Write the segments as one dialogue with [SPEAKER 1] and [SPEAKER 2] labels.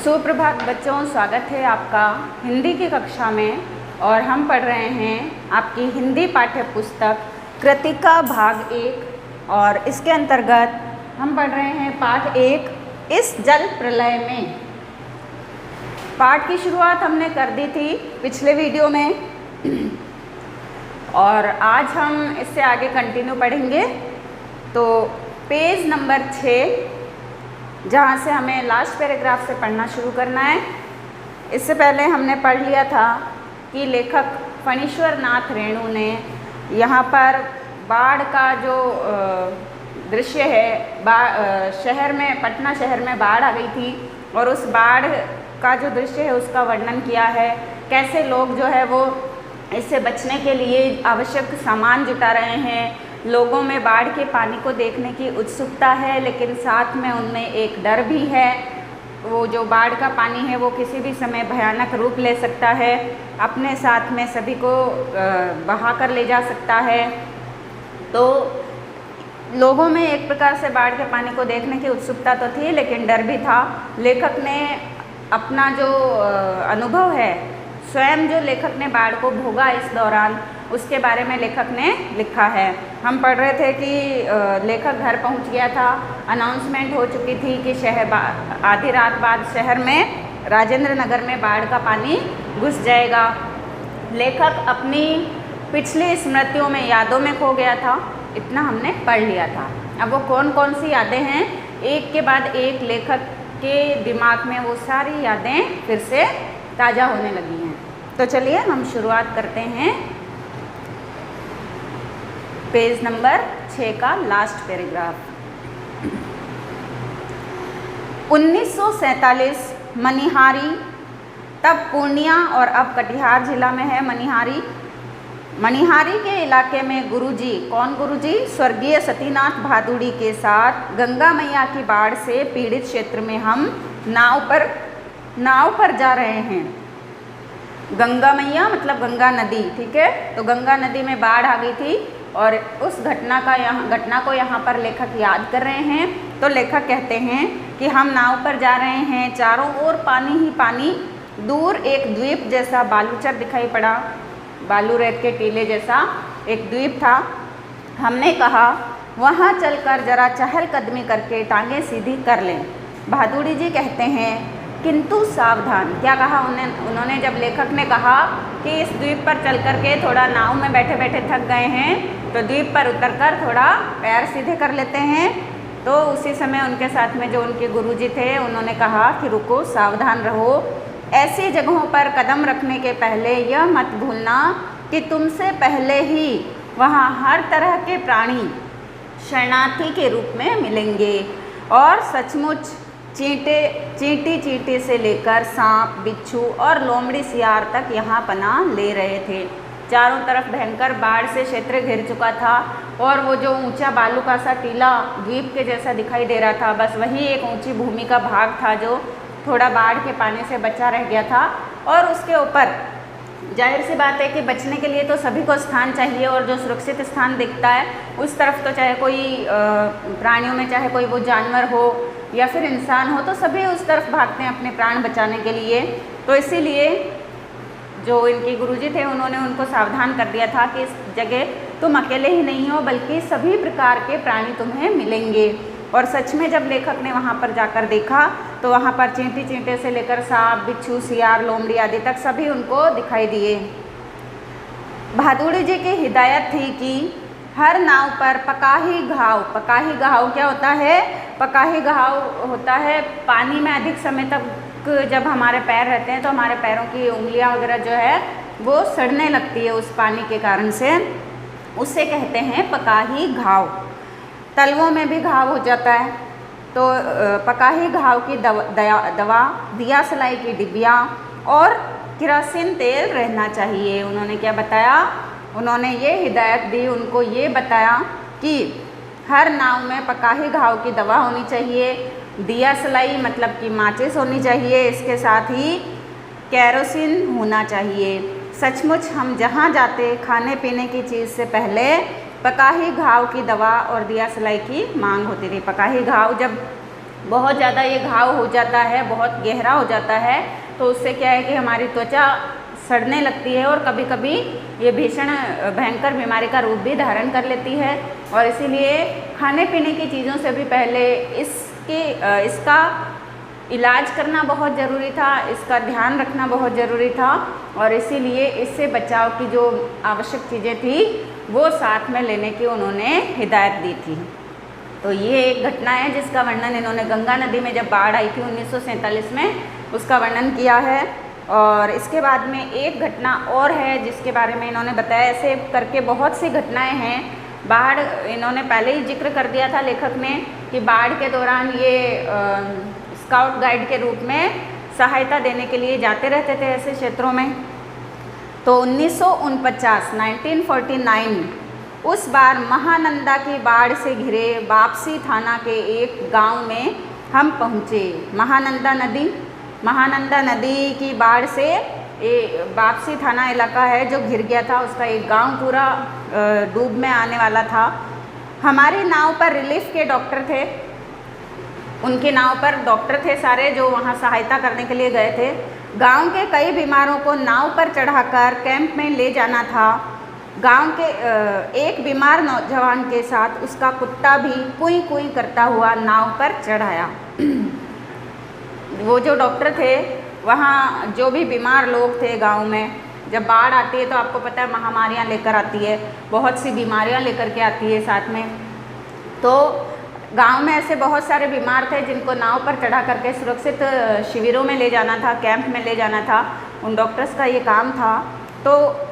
[SPEAKER 1] सुप्रभात बच्चों, स्वागत है आपका हिंदी की कक्षा में। और हम पढ़ रहे हैं आपकी हिंदी पाठ्य पुस्तक कृतिका भाग 1 और इसके अंतर्गत हम पढ़ रहे हैं पाठ 1 इस जल प्रलय में। पाठ की शुरुआत हमने कर दी थी पिछले वीडियो में और आज हम इससे आगे कंटिन्यू पढ़ेंगे। तो पेज नंबर 6 जहाँ से हमें लास्ट पैराग्राफ से पढ़ना शुरू करना है। इससे पहले हमने पढ़ लिया था कि लेखक फणीश्वर नाथ रेणु ने यहाँ पर बाढ़ का जो दृश्य है, शहर में, पटना शहर में बाढ़ आ गई थी और उस बाढ़ का जो दृश्य है उसका वर्णन किया है। कैसे लोग जो है वो इससे बचने के लिए आवश्यक सामान जुटा रहे हैं। लोगों में बाढ़ के पानी को देखने की उत्सुकता है, लेकिन साथ में उनमें एक डर भी है। वो जो बाढ़ का पानी है वो किसी भी समय भयानक रूप ले सकता है, अपने साथ में सभी को बहा कर ले जा सकता है। तो लोगों में एक प्रकार से बाढ़ के पानी को देखने की उत्सुकता तो थी, लेकिन डर भी था। लेखक ने अपना जो अनुभव है, स्वयं जो लेखक ने बाढ़ को भोगा इस दौरान, उसके बारे में लेखक ने लिखा है। हम पढ़ रहे थे कि लेखक घर पहुंच गया था, अनाउंसमेंट हो चुकी थी कि आधी रात बाद शहर में, राजेंद्र नगर में बाढ़ का पानी घुस जाएगा। लेखक अपनी पिछली स्मृतियों में, यादों में खो गया था। इतना हमने पढ़ लिया था। अब वो कौन कौन सी यादें हैं, एक के बाद एक लेखक के दिमाग में वो सारी यादें फिर से ताज़ा होने लगी हैं। तो चलिए हम शुरुआत करते हैं पेज नंबर 6 का लास्ट पैराग्राफ। 1947 मनिहारी, तब पूर्णिया और अब कटिहार जिला में है मनिहारी। मनिहारी के इलाके में गुरुजी, कौन गुरुजी? स्वर्गीय सतीनाथ भादुड़ी के साथ गंगा मैया की बाढ़ से पीड़ित क्षेत्र में हम नाव पर जा रहे हैं। गंगा मैया मतलब गंगा नदी, ठीक है। तो गंगा नदी में बाढ़ आ गई थी और उस घटना को यहाँ पर लेखक याद कर रहे हैं। तो लेखक कहते हैं कि हम नाव पर जा रहे हैं, चारों ओर पानी ही पानी। दूर एक द्वीप जैसा बालूचर दिखाई पड़ा, बालू रेत के टीले जैसा एक द्वीप था। हमने कहा वहाँ चलकर जरा चहलकदमी करके टांगें सीधी कर लें। भादुड़ी जी कहते हैं किंतु सावधान। क्या कहा उन्होंने? जब लेखक ने कहा कि इस द्वीप पर चल कर के थोड़ा, नाव में बैठे बैठे थक गए हैं तो द्वीप पर उतरकर थोड़ा पैर सीधे कर लेते हैं, तो उसी समय उनके साथ में जो उनके गुरुजी थे उन्होंने कहा कि रुको, सावधान रहो। ऐसी जगहों पर कदम रखने के पहले यह मत भूलना कि तुमसे पहले ही वहाँ हर तरह के प्राणी शरणार्थी के रूप में मिलेंगे और सचमुच चींटी से लेकर सांप, बिच्छू और लोमड़ी सियार तक यहाँ पनाह ले रहे थे। चारों तरफ भयंकर बाढ़ से क्षेत्र घिर चुका था और वो जो ऊंचा बालू का सा टीला द्वीप के जैसा दिखाई दे रहा था, बस वही एक ऊंची भूमि का भाग था जो थोड़ा बाढ़ के पानी से बचा रह गया था। और उसके ऊपर जाहिर सी बात है कि बचने के लिए तो सभी को स्थान चाहिए, और जो सुरक्षित स्थान दिखता है उस तरफ तो चाहे कोई प्राणियों में, चाहे कोई वो जानवर हो या फिर इंसान हो, तो सभी उस तरफ भागते हैं अपने प्राण बचाने के लिए। तो इसीलिए जो इनके गुरुजी थे उन्होंने उनको सावधान कर दिया था कि इस जगह तुम अकेले ही नहीं हो, बल्कि सभी प्रकार के प्राणी तुम्हें मिलेंगे। और सच में जब लेखक ने वहाँ पर जाकर देखा तो वहाँ पर चींटी से लेकर सांप, बिच्छू, सियार, लोमड़ी आदि तक सभी उनको दिखाई दिए। भादुड़ी जी की हिदायत थी कि हर नाव पर पकाही घाव क्या होता है? पकाही घाव होता है पानी में अधिक समय तक जब हमारे पैर रहते हैं तो हमारे पैरों की उंगलियां वगैरह जो है वो सड़ने लगती है उस पानी के कारण से, उससे कहते हैं पकाही घाव। तलवों में भी घाव हो जाता है, तो पकाही घाव की दवा, दिया सलाई की डिबिया और केरोसिन तेल रहना चाहिए। उन्होंने क्या बताया? उन्होंने ये हिदायत दी, उनको ये बताया कि हर नाव में पकाही घाव की दवा होनी चाहिए, दिया सलाई मतलब कि माचिस होनी चाहिए, इसके साथ ही केरोसिन होना चाहिए। सचमुच हम जहाँ जाते खाने पीने की चीज़ से पहले पकाही घाव की दवा और दिया सलाई की मांग होती थी। पकाही घाव जब बहुत ज़्यादा ये घाव हो जाता है, बहुत गहरा हो जाता है, तो उससे क्या है कि हमारी त्वचा सड़ने लगती है और कभी कभी ये भीषण भयंकर बीमारी का रूप भी धारण कर लेती है। और इसीलिए खाने पीने की चीज़ों से भी पहले इसका इलाज करना बहुत ज़रूरी था, इसका ध्यान रखना बहुत ज़रूरी था, और इसीलिए इससे बचाव की जो आवश्यक चीज़ें थी वो साथ में लेने की उन्होंने हिदायत दी थी। तो ये एक घटना है जिसका वर्णन इन्होंने गंगा नदी में जब बाढ़ आई थी 1947 में, उसका वर्णन किया है। और इसके बाद में एक घटना और है जिसके बारे में इन्होंने बताया। ऐसे करके बहुत सी घटनाएं हैं। बाढ़ इन्होंने पहले ही जिक्र कर दिया था लेखक ने कि बाढ़ के दौरान ये स्काउट गाइड के रूप में सहायता देने के लिए जाते रहते थे ऐसे क्षेत्रों में। तो 1949 उस बार महानंदा की बाढ़ से घिरे वापसी थाना के एक गांव में हम पहुँचे। महानंदा नदी की बाढ़ से वापसी थाना इलाका है जो घिर गया था, उसका एक गांव पूरा डूब में आने वाला था। हमारी नाव पर रिलीफ के डॉक्टर थे, उनकी नाव पर डॉक्टर थे सारे जो वहां सहायता करने के लिए गए थे। गांव के कई बीमारों को नाव पर चढ़ाकर कैंप में ले जाना था। गांव के एक बीमार नौजवान के साथ उसका कुत्ता भी कुई कुई करता हुआ नाव पर चढ़ाया। वो जो डॉक्टर थे, वहाँ जो भी बीमार लोग थे गांव में, जब बाढ़ आती है तो आपको पता है महामारियाँ लेकर आती है, बहुत सी बीमारियाँ लेकर के आती है साथ में। तो गांव में ऐसे बहुत सारे बीमार थे जिनको नाव पर चढ़ा करके सुरक्षित शिविरों में ले जाना था, कैंप में ले जाना था, उन डॉक्टर्स का ये काम था। तो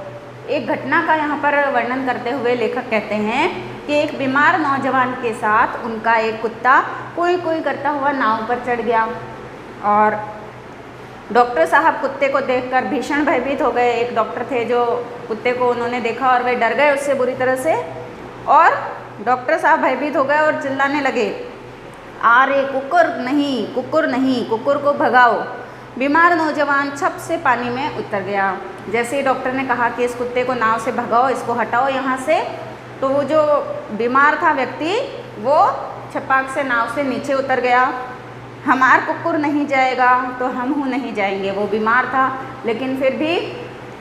[SPEAKER 1] एक घटना का यहाँ पर वर्णन करते हुए लेखक कहते हैं कि एक बीमार नौजवान के साथ उनका एक कुत्ता कोई कोई करता हुआ नाव पर चढ़ गया और डॉक्टर साहब कुत्ते को देखकर भीषण भयभीत हो गए। एक डॉक्टर थे जो कुत्ते को उन्होंने देखा और वे डर गए उससे बुरी तरह से, और डॉक्टर साहब भयभीत हो गए और चिल्लाने लगे, अरे कुकुर नहीं, कुकुर को भगाओ। बीमार नौजवान छप से पानी में उतर गया। जैसे ही डॉक्टर ने कहा कि इस कुत्ते को नाव से भगाओ, इसको हटाओ यहाँ से, तो वो जो बीमार था व्यक्ति वो छपाक से नाव से नीचे उतर गया। हमार कुकुर नहीं जाएगा तो हम हूँ नहीं जाएंगे। वो बीमार था लेकिन फिर भी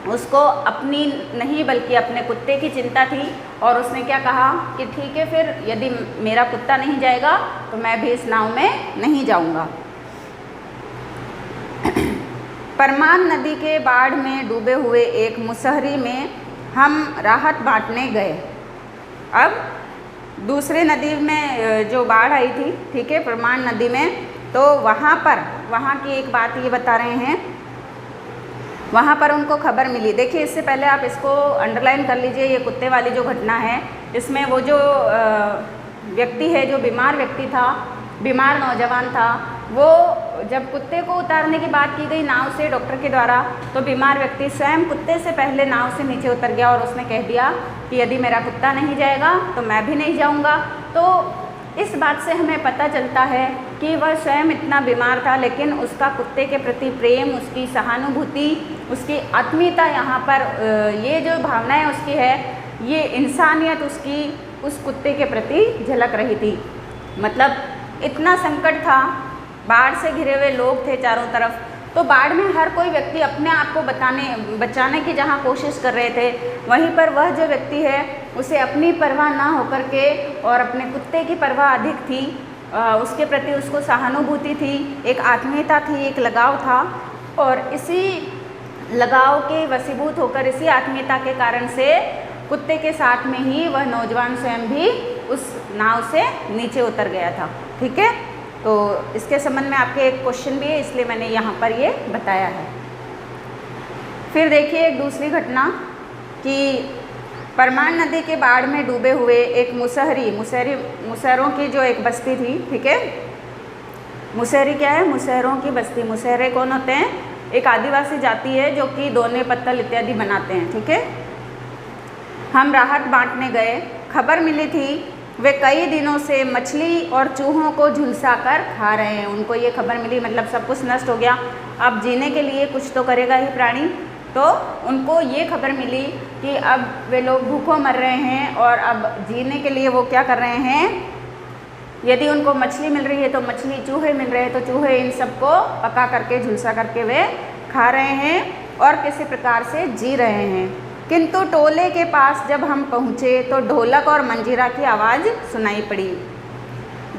[SPEAKER 1] उसको अपनी नहीं बल्कि अपने कुत्ते की चिंता थी, और उसने क्या कहा कि ठीक है, फिर यदि मेरा कुत्ता नहीं जाएगा तो मैं भी इस नाव में नहीं जाऊंगा। परमान नदी के बाढ़ में डूबे हुए एक मुसहरी में हम राहत बांटने गए। अब दूसरे नदी में जो बाढ़ आई थी, ठीक है, परमान नदी में, तो वहाँ की एक बात ये बता रहे हैं, वहाँ पर उनको खबर मिली। देखिए इससे पहले आप इसको अंडरलाइन कर लीजिए, ये कुत्ते वाली जो घटना है इसमें वो जो व्यक्ति है, जो बीमार व्यक्ति था, बीमार नौजवान था, वो जब कुत्ते को उतारने की बात की गई नाव से डॉक्टर के द्वारा, तो बीमार व्यक्ति स्वयं कुत्ते से पहले नाव से नीचे उतर गया और उसने कह दिया कि यदि मेरा कुत्ता नहीं जाएगा तो मैं भी नहीं जाऊँगा। तो इस बात से हमें पता चलता है कि वह स्वयं इतना बीमार था लेकिन उसका कुत्ते के प्रति प्रेम, उसकी सहानुभूति, उसकी आत्मीयता, यहाँ पर ये जो भावनाएं उसकी है, ये इंसानियत उसकी उस कुत्ते के प्रति झलक रही थी। मतलब इतना संकट था, बाढ़ से घिरे हुए लोग थे चारों तरफ, तो बाढ़ में हर कोई व्यक्ति अपने आप को बचाने की जहाँ कोशिश कर रहे थे, वहीं पर वह जो व्यक्ति है उसे अपनी परवाह ना होकर के और अपने कुत्ते की परवाह अधिक थी, उसके प्रति उसको सहानुभूति थी, एक आत्मीयता थी, एक लगाव था, और इसी लगाव के वशीभूत होकर, इसी आत्मीयता के कारण से कुत्ते के साथ में ही वह नौजवान स्वयं भी उस नाव से नीचे उतर गया था। ठीक है, तो इसके संबंध में आपके एक क्वेश्चन भी है, इसलिए मैंने यहाँ पर ये बताया है। फिर देखिए एक दूसरी घटना कि परमान नदी के बाढ़ में डूबे हुए एक मुसहरों की जो एक बस्ती थी, ठीक है, मुसहरी क्या है, मुसहरों की बस्ती। मुसहरे कौन होते हैं? एक आदिवासी जाति है जो कि दोने पत्तल इत्यादि बनाते हैं। ठीक है, हम राहत बांटने गए, खबर मिली थी वे कई दिनों से मछली और चूहों को झुलसा कर खा रहे हैं। उनको ये खबर मिली, मतलब सब कुछ नष्ट हो गया, अब जीने के लिए कुछ तो करेगा ही प्राणी, तो उनको ये खबर मिली कि अब वे लोग भूखों मर रहे हैं और अब जीने के लिए वो क्या कर रहे हैं, यदि उनको मछली मिल रही है तो मछली, चूहे मिल रहे हैं तो चूहे, इन सबको पका करके, झुलसा करके वे खा रहे हैं और किसी प्रकार से जी रहे हैं। किंतु टोले के पास जब हम पहुँचे तो ढोलक और मंजीरा की आवाज़ सुनाई पड़ी।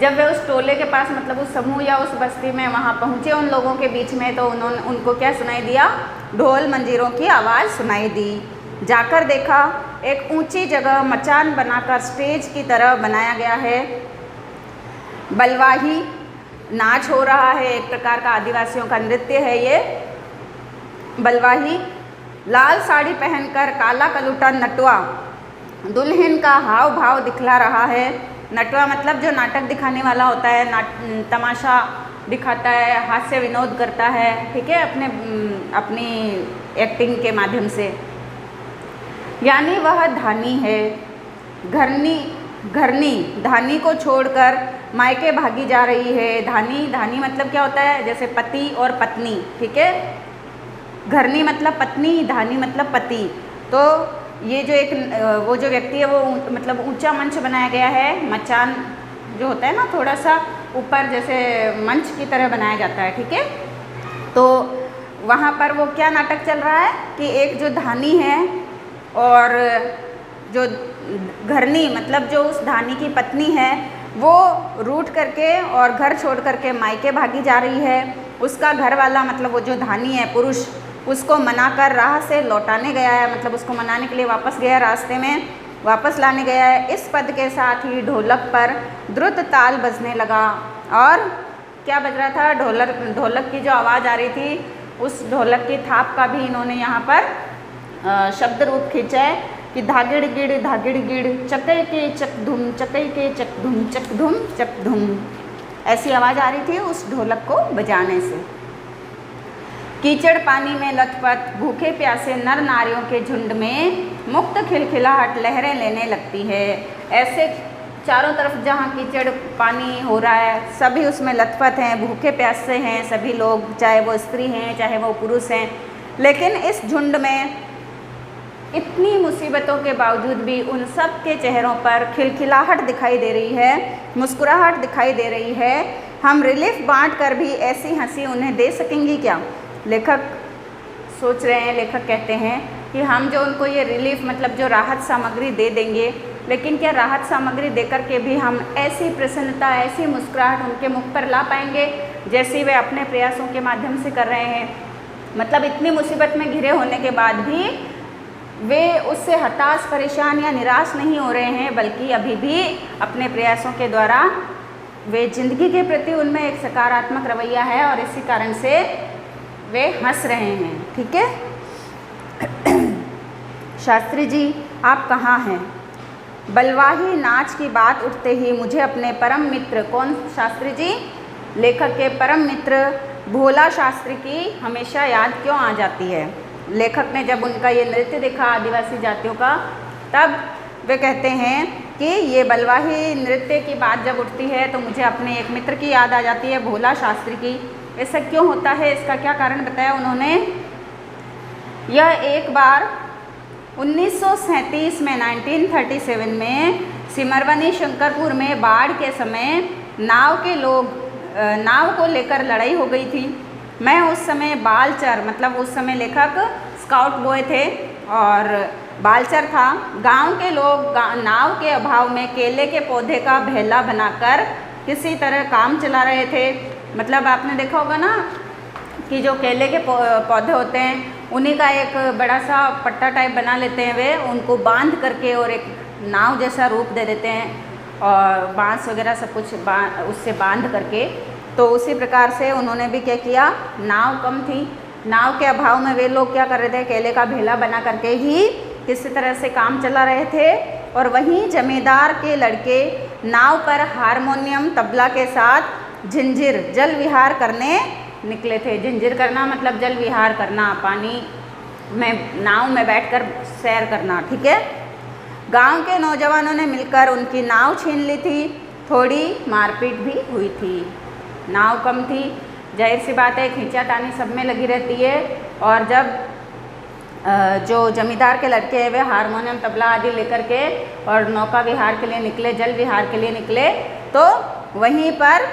[SPEAKER 1] जब वे उस टोले के पास, मतलब उस समूह या उस बस्ती में वहाँ पहुँचे उन लोगों के बीच में, तो उनको क्या सुनाई दिया? ढोल मंजीरों की आवाज़ सुनाई दी। जाकर देखा, एक ऊंची जगह मचान बनाकर स्टेज की तरह बनाया गया है। बलवाही नाच हो रहा है, एक प्रकार का आदिवासियों का नृत्य है ये बलवाही। लाल साड़ी पहनकर काला कलूटा नटवा दुल्हन का हाव भाव दिखला रहा है। नटवा मतलब जो नाटक दिखाने वाला होता है, तमाशा दिखाता है, हास्य विनोद करता है, ठीक है, अपनी एक्टिंग के माध्यम से। यानी वह धानी है। घरनी धानी को छोड़कर मायके भागी जा रही है। धानी मतलब क्या होता है? जैसे पति और पत्नी, ठीक है। घरनी मतलब पत्नी, धानी मतलब पति। तो ये जो वो जो व्यक्ति है वो मतलब ऊंचा मंच बनाया गया है। मचान जो होता है ना, थोड़ा सा ऊपर जैसे मंच की तरह बनाया जाता है, ठीक है। तो वहाँ पर वो क्या नाटक चल रहा है कि एक जो धानी है और जो घरनी मतलब जो उस धानी की पत्नी है वो रूठ करके और घर छोड़ करके मायके भागी जा रही है। उसका घर वाला मतलब वो जो धानी है, पुरुष, उसको मनाकर राह से लौटाने गया है, मतलब उसको मनाने के लिए वापस गया, रास्ते में वापस लाने गया है। इस पद के साथ ही ढोलक पर द्रुत ताल बजने लगा। और क्या बज रहा था? ढोलक की जो आवाज़ आ रही थी, उस ढोलक की थाप का भी इन्होंने यहाँ पर शब्द रूप खींचा है कि धागिड़ गिड़ चकै के चक धुम, चकै के चक धुम, चक धुम चक धुम, ऐसी आवाज़ आ रही थी उस ढोलक को बजाने से। कीचड़ पानी में लथपथ भूखे प्यासे नर नारियों के झुंड में मुक्त खिलखिलाहट लहरें लेने लगती है। ऐसे चारों तरफ जहाँ कीचड़ पानी हो रहा है, सभी उसमें लथपथ हैं, भूखे प्यासे हैं सभी लोग, चाहे वो स्त्री हैं चाहे वो पुरुष हैं। लेकिन इस झुंड में इतनी मुसीबतों के बावजूद भी उन सब के चेहरों पर खिलखिलाहट दिखाई दे रही है, मुस्कुराहट दिखाई दे रही है। हम रिलीफ बांट कर भी ऐसी हंसी उन्हें दे सकेंगी क्या? लेखक सोच रहे हैं, लेखक कहते हैं कि हम जो उनको ये रिलीफ मतलब जो राहत सामग्री दे देंगे, लेकिन क्या राहत सामग्री देकर के भी हम ऐसी प्रसन्नता, ऐसी मुस्कुराहट उनके मुख पर ला पाएंगे जैसी वे अपने प्रयासों के माध्यम से कर रहे हैं? मतलब इतनी मुसीबत में घिरे होने के बाद भी वे उससे हताश, परेशान या निराश नहीं हो रहे हैं, बल्कि अभी भी अपने प्रयासों के द्वारा वे जिंदगी के प्रति उनमें एक सकारात्मक रवैया है और इसी कारण से वे हंस रहे हैं, ठीक है। शास्त्री जी आप कहाँ हैं? बलवाही नाच की बात उठते ही मुझे अपने परम मित्र, कौन शास्त्री जी? लेखक के परम मित्र भोला शास्त्री की हमेशा याद क्यों आ जाती है? लेखक ने जब उनका ये नृत्य देखा आदिवासी जातियों का, तब वे कहते हैं कि ये बलवाही नृत्य की बात जब उठती है तो मुझे अपने एक मित्र की याद आ जाती है, भोला शास्त्री की। ऐसा क्यों होता है, इसका क्या कारण बताया उन्होंने? यह एक बार 1937 में 1937 में सिमरवनी शंकरपुर में बाढ़ के समय नाव को लेकर लड़ाई हो गई थी। मैं उस समय बालचर, मतलब उस समय लेखक स्काउट बॉय थे और बालचर था। गांव के लोग नाव के अभाव में केले के पौधे का भेला बनाकर किसी तरह काम चला रहे थे। मतलब आपने देखा होगा ना कि जो केले के पौधे होते हैं उन्हीं का एक बड़ा सा पट्टा टाइप बना लेते हैं वे, उनको बांध करके और एक नाव जैसा रूप दे देते हैं और बांस वगैरह सब कुछ उससे बांध करके। तो उसी प्रकार से उन्होंने भी क्या किया, नाव कम थी, नाव के अभाव में वे लोग क्या कर रहे थे, केले का भेला बना करके ही किसी तरह से काम चला रहे थे। और वहीं जमींदार के लड़के नाव पर हारमोनियम तबला के साथ झिंझिर जल विहार करने निकले थे। झिंझिर करना मतलब जल विहार करना, पानी में नाव में बैठकर सैर करना, ठीक है। गांव के नौजवानों ने मिलकर उनकी नाव छीन ली थी, थोड़ी मारपीट भी हुई थी। नाव कम थी, जाहिर सी बात है खींचातानी सब में लगी रहती है। और जब जो जमींदार के लड़के हैं वे हारमोनियम तबला आदि लेकर के और नौका विहार के लिए निकले, जल विहार के लिए निकले, तो वहीं पर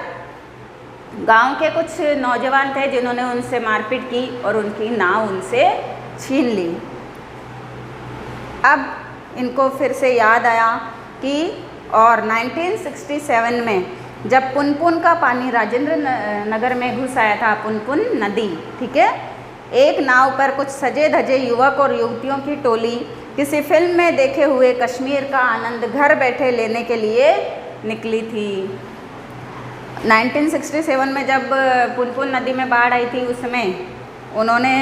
[SPEAKER 1] गांव के कुछ नौजवान थे जिन्होंने उनसे मारपीट की और उनकी नाव उनसे छीन ली। अब इनको फिर से याद आया कि और 1967 में जब पुनपुन का पानी राजेंद्र नगर में घुस आया था, पुनपुन नदी, ठीक है, एक नाव पर कुछ सजे धजे युवक और युवतियों की टोली किसी फिल्म में देखे हुए कश्मीर का आनंद घर बैठे लेने के लिए निकली थी। 1967 में जब पुनपुन नदी में बाढ़ आई थी, उसमें उन्होंने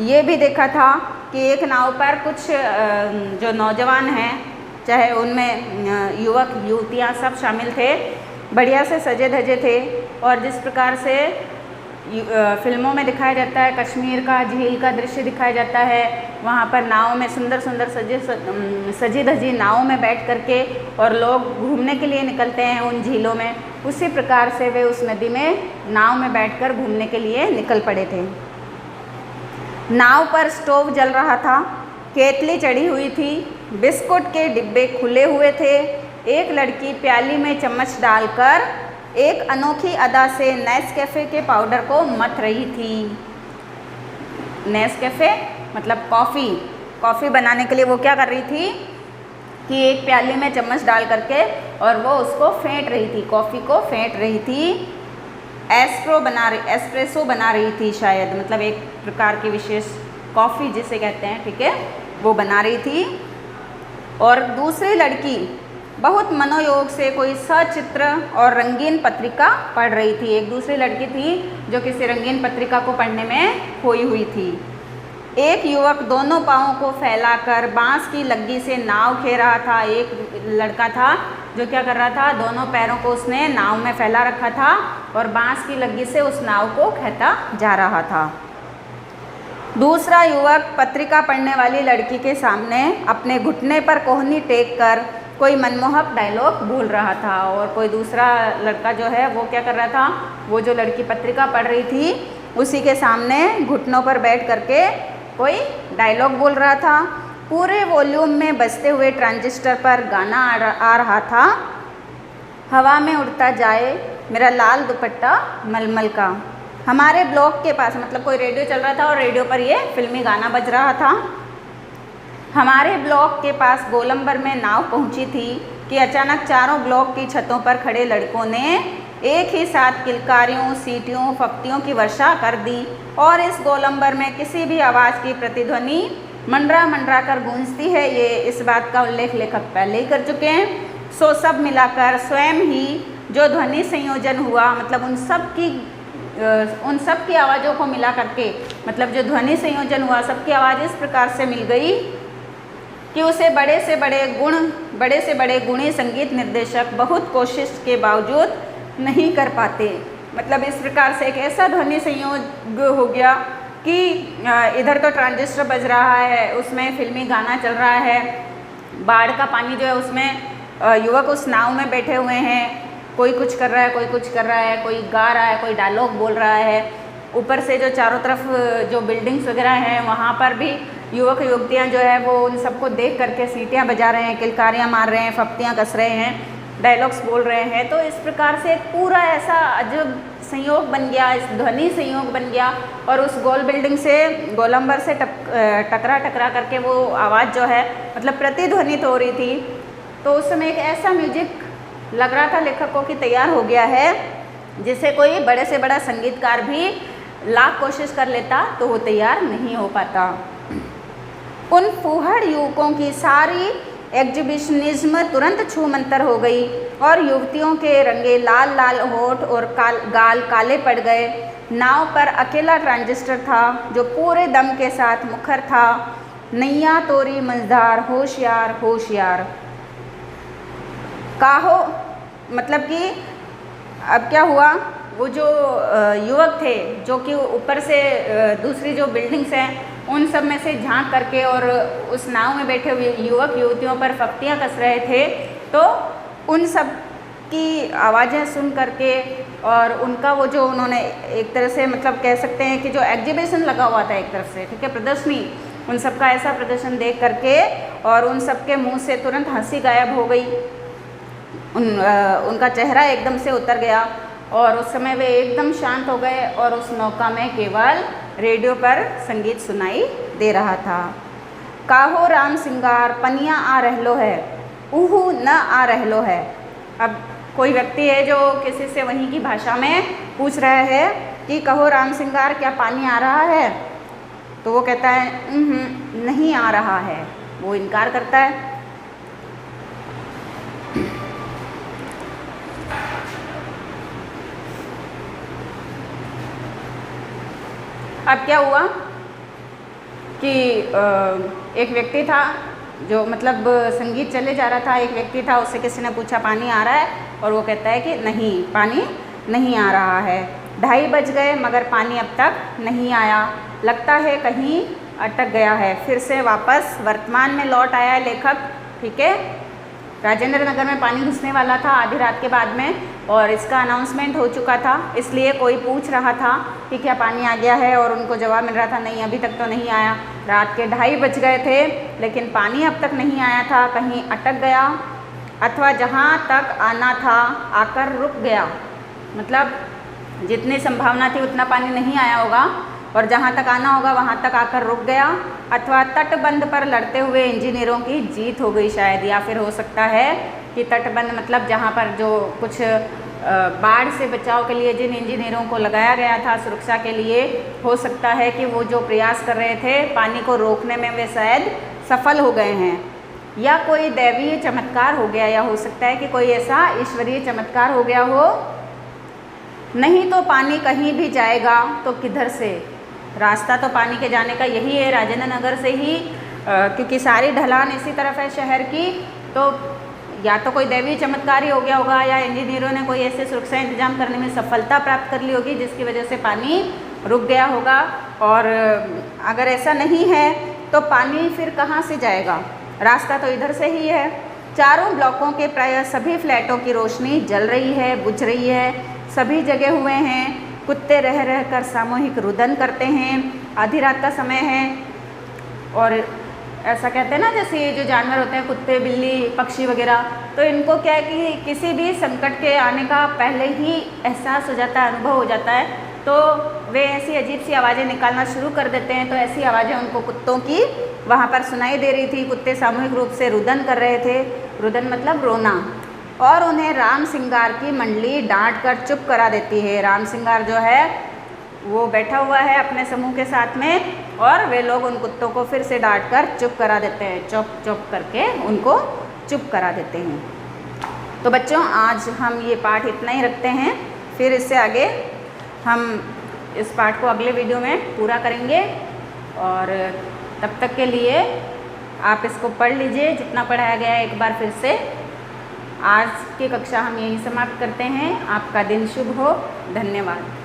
[SPEAKER 1] ये भी देखा था कि एक नाव पर कुछ जो नौजवान हैं, चाहे उनमें युवक युवतियाँ सब शामिल थे, बढ़िया से सजे धजे थे और जिस प्रकार से फिल्मों में दिखाया जाता है, कश्मीर का झील का दृश्य दिखाया जाता है, वहाँ पर नाव में सुंदर सुंदर सजी धजी नाव में बैठ करके और लोग घूमने के लिए निकलते हैं उन झीलों में, उसी प्रकार से वे उस नदी में नाव में बैठकर घूमने के लिए निकल पड़े थे। नाव पर स्टोव जल रहा था, केतली चढ़ी हुई थी, बिस्कुट के डिब्बे खुले हुए थे, एक लड़की प्याली में चम्मच डालकर एक अनोखी अदा से नेस्कैफ़े के पाउडर को मथ रही थी। नेस्कैफ़े मतलब कॉफ़ी बनाने के लिए वो क्या कर रही थी कि एक प्याली में चम्मच डाल करके और वो उसको फेंट रही थी, कॉफ़ी को फेंट रही थी, एस्प्रेसो बना रही थी शायद, मतलब एक प्रकार की विशेष कॉफ़ी जिसे कहते हैं, ठीक है, वो बना रही थी। और दूसरी लड़की बहुत मनोयोग से कोई सचित्र और रंगीन पत्रिका पढ़ रही थी। एक दूसरी लड़की थी जो किसी रंगीन पत्रिका को पढ़ने में खोई हुई थी। एक युवक दोनों पाँवों को फैलाकर बांस की लग्गी से नाव खे रहा था। एक लड़का था जो क्या कर रहा था, दोनों पैरों को उसने नाव में फैला रखा था और बांस की लग्गी से उस नाव को खेता जा रहा था। दूसरा युवक पत्रिका पढ़ने वाली लड़की के सामने अपने घुटने पर कोहनी टेक कर कोई मनमोहक डायलॉग बोल रहा था। और कोई दूसरा लड़का जो है वो क्या कर रहा था, वो जो लड़की पत्रिका पढ़ रही थी उसी के सामने घुटनों पर बैठ करके कोई डायलॉग बोल रहा था। पूरे वॉल्यूम में बजते हुए ट्रांजिस्टर पर गाना आ रहा था, हवा में उड़ता जाए मेरा लाल दुपट्टा मलमल का। हमारे ब्लॉक के पास, मतलब कोई रेडियो चल रहा था और रेडियो पर ये फिल्मी गाना बज रहा था। हमारे ब्लॉक के पास गोलंबर में नाव पहुंची थी कि अचानक चारों ब्लॉक की छतों पर खड़े लड़कों ने एक ही साथ किलकारियों, सीटियों, फप्तियों की वर्षा कर दी और इस गोलंबर में किसी भी आवाज़ की प्रतिध्वनि मंडरा मंडरा कर गूंजती है, ये इस बात का उल्लेख लेखक पहले ही कर चुके हैं। सो सब मिलाकर स्वयं ही जो ध्वनि संयोजन हुआ, मतलब उन सब की आवाज़ों को मिला करके, मतलब जो ध्वनि संयोजन हुआ, सबकी आवाज़ इस प्रकार से मिल गई कि उसे बड़े से बड़े गुणी संगीत निर्देशक बहुत कोशिश के बावजूद नहीं कर पाते। मतलब इस प्रकार से एक ऐसा ध्वनि संयोग हो गया कि इधर तो ट्रांजिस्टर बज रहा है, उसमें फिल्मी गाना चल रहा है, बाढ़ का पानी जो है उसमें युवक उस नाव में बैठे हुए हैं, कोई कुछ कर रहा है, कोई कुछ कर रहा है, कोई गा रहा है, कोई डायलॉग बोल रहा है। ऊपर से जो चारों तरफ जो बिल्डिंग्स वगैरह हैं वहाँ पर भी युवक युवतियाँ जो है वो उन सबको देख करके सीटियाँ बजा रहे हैं, किलकारियाँ मार रहे हैं, फप्तियाँ कस रहे हैं, डायलॉग्स बोल रहे हैं। तो इस प्रकार से एक पूरा ऐसा अजब संयोग बन गया, इस ध्वनि संयोग बन गया और उस गोल बिल्डिंग से, गोलंबर से टकरा करके वो आवाज़ जो है मतलब प्रतिध्वनित हो रही थी। तो उस समय एक ऐसा म्यूजिक लग रहा था लेखकों की तैयार हो गया है जिसे कोई बड़े से बड़ा संगीतकार भी लाख कोशिश कर लेता तो वो तैयार नहीं हो पाता। उन फूहड़ युवकों की सारी एग्जिबिशनिज्म तुरंत छूमंतर हो गई और युवतियों के रंगे लाल लाल होठ और गाल काले पड़ गए। नाव पर अकेला ट्रांजिस्टर था जो पूरे दम के साथ मुखर था, नैया तोरी मझधार होशियार होशियार। काहो मतलब कि अब क्या हुआ, वो जो युवक थे जो कि ऊपर से दूसरी जो बिल्डिंग्स हैं उन सब में से झांक करके और उस नाव में बैठे हुए युवक युवतियों पर फप्तियाँ कस रहे थे, तो उन सब की आवाज़ें सुन करके और उनका वो जो उन्होंने एक तरह से मतलब कह सकते हैं कि जो एग्जीबिशन लगा हुआ था एक तरफ से, ठीक है, प्रदर्शनी, उन सब का ऐसा प्रदर्शन देख करके और उन सब के मुँह से तुरंत हंसी गायब हो गई। उनका चेहरा एकदम से उतर गया और उस समय वे एकदम शांत हो गए और उस नौका में केवल रेडियो पर संगीत सुनाई दे रहा था। काहो राम सिंगार पनिया आ रहलो है, उहू न आ रहलो है। अब कोई व्यक्ति है जो किसी से वहीं की भाषा में पूछ रहा है कि कहो राम सिंगार क्या पानी आ रहा है, तो वो कहता है नहीं आ रहा है, वो इनकार करता है। अब क्या हुआ कि एक व्यक्ति था जो मतलब संगीत चले जा रहा था, एक व्यक्ति था, उससे किसी ने पूछा पानी आ रहा है, और वो कहता है कि नहीं, पानी नहीं आ रहा है। 2:30 बज गए मगर पानी अब तक नहीं आया, लगता है कहीं अटक गया है। फिर से वापस वर्तमान में लौट आया लेखक, ठीक है। राजेंद्र नगर में पानी घुसने वाला था आधी रात के बाद में, और इसका अनाउंसमेंट हो चुका था, इसलिए कोई पूछ रहा था कि क्या पानी आ गया है, और उनको जवाब मिल रहा था नहीं अभी तक तो नहीं आया। रात के 2:30 बज गए थे लेकिन पानी अब तक नहीं आया था, कहीं अटक गया अथवा जहाँ तक आना था आकर रुक गया। मतलब जितनी संभावना थी उतना पानी नहीं आया होगा और जहाँ तक आना होगा वहाँ तक आकर रुक गया, अथवा तटबंध पर लड़ते हुए इंजीनियरों की जीत हो गई शायद, या फिर हो सकता है कि तटबंध मतलब जहाँ पर जो कुछ बाढ़ से बचाव के लिए जिन इंजीनियरों को लगाया गया था सुरक्षा के लिए, हो सकता है कि वो जो प्रयास कर रहे थे पानी को रोकने में वे शायद सफल हो गए हैं, या कोई दैवीय चमत्कार हो गया, या हो सकता है कि कोई ऐसा ईश्वरीय चमत्कार हो गया हो। नहीं तो पानी कहीं भी जाएगा तो किधर से, रास्ता तो पानी के जाने का यही है, राजेंद्र नगर से ही, क्योंकि सारी ढलान इसी तरफ है शहर की, तो या तो कोई दैवीय चमत्कार ही हो गया होगा, या इंजीनियरों ने कोई ऐसे सुरक्षा इंतजाम करने में सफलता प्राप्त कर ली होगी जिसकी वजह से पानी रुक गया होगा। और अगर ऐसा नहीं है तो पानी फिर कहाँ से जाएगा, रास्ता तो इधर से ही है। चारों ब्लॉकों के प्राय सभी फ्लैटों की रोशनी जल रही है, बुझ रही है, सभी जगे हुए हैं, कुत्ते रह रह कर सामूहिक रुदन करते हैं, आधी रात का समय है। और ऐसा कहते हैं ना, जैसे ये जो जानवर होते हैं कुत्ते बिल्ली पक्षी वगैरह, तो इनको क्या है कि किसी भी संकट के आने का पहले ही एहसास हो जाता है, अनुभव हो जाता है, तो वे ऐसी अजीब सी आवाज़ें निकालना शुरू कर देते हैं। तो ऐसी आवाज़ें उनको कुत्तों की वहाँ पर सुनाई दे रही थी, कुत्ते सामूहिक रूप से रुदन कर रहे थे, रुदन मतलब रोना, और उन्हें राम सिंगार की मंडली डांट कर चुप करा देती है। राम सिंगार जो है वो बैठा हुआ है अपने समूह के साथ में, और वे लोग उन कुत्तों को फिर से डांट कर चुप करा देते हैं, चुप चुप करके उनको चुप करा देते हैं। तो बच्चों आज हम ये पाठ इतना ही रखते हैं, फिर इससे आगे हम इस पाठ को अगले वीडियो में पूरा करेंगे, और तब तक के लिए आप इसको पढ़ लीजिए जितना पढ़ाया गया है एक बार फिर से। आज की कक्षा हम यहीं समाप्त करते हैं। आपका दिन शुभ हो। धन्यवाद।